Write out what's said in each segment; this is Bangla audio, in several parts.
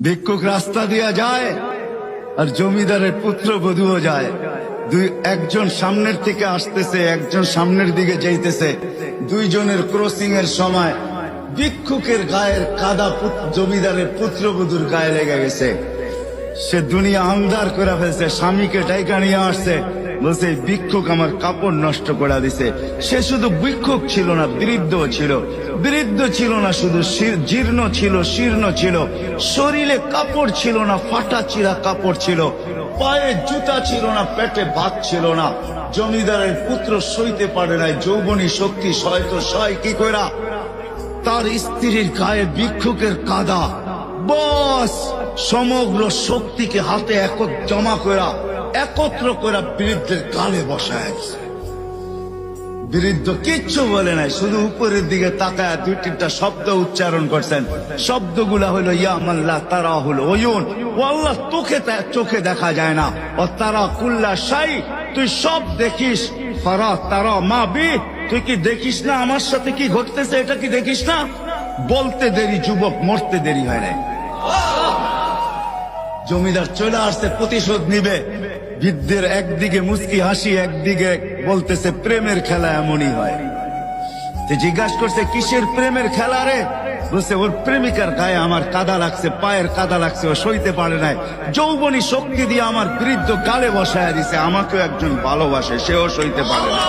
ভিক্ষুক রাস্তা দিয়া যায় আর জমিদারের পুত্রবধূও যায়। একজন সামনের থেকে আসতেছে, একজন সামনের দিকে যাইতেছে। দুইজনের ক্রসিং এর সময় ভিক্ষুকের গায়ের কাদা জমিদারের পুত্রবধূর গায়ে লেগে গেছে। সে দুনিয়া আন্ধার করে ফেলছে, স্বামীকে ডাইকা নিয়ে আসছে, বলছে ভিক্ষুক আমার কাপড় নষ্ট করে দিছে। সে শুধু ভিক্ষুক ছিল না, বৃদ্ধ ছিল। বৃদ্ধ ছিল না শুধু, জীর্ণ ছিল, শীর্ণ ছিল। শরীরে কাপড় ছিল না, ফাটা চিরা কাপড় ছিল। পায়ে জুতা ছিল না, পেটে ভাত ছিল না। জমিদারের পুত্র সইতে পারে নাই, যৌবনী শক্তি সয়তো সয় কি কইরা তার স্ত্রীর গায়ে ভিক্ষুকের কাদা, বস সমগ্র শক্তিকে হাতে জমা করা একত্র করে বৃদ্ধের গালে বসায় দিছে। বৃদ্ধ কিচ্ছু বলে নাই, শুধু উপরের দিকে তাকায় দুই তিনটা শব্দ উচ্চারণ করছেন। শব্দগুলা হলো ইয়া মাল্লাহ তারা হলো ওয়ুন, ও আল্লাহ চোখে দেখা যায় না। ও তারা কুল্লা শাই, তুই সব দেখিস। ফারা তারা মা বি, তুই কি দেখিস না আমার সাথে কি ঘটতেছে, এটা কি দেখিস না? বলতে দেরি যুবক, মরতে দেরি হয় নাই। জমিদার চলে আসছে, প্রতিশোধ নিবে। বৃদ্ধের একদিকে মুস্কি হাসি, একদিকে বলতেছে প্রেমের খেলা এমনই হয়। জিজ্ঞাসা করছে কিসের প্রেমের খেলা রে? বলছে ওর প্রেমিকার গায়ে আমার কাদা লাগছে, পায়ের কাদা লাগছে, ও সইতে পারে নাই। যৌবনী শক্তি দিয়ে আমার বৃদ্ধ গালে বসায় দিছে। আমাকেও একজন ভালোবাসে, সেও সইতে পারে না,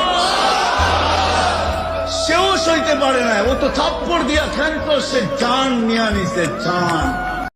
সেও সইতে পারে না। ও তো থাপ্পড় দিয়া খেলতো, সে জান নিয়ে নিছে, জান।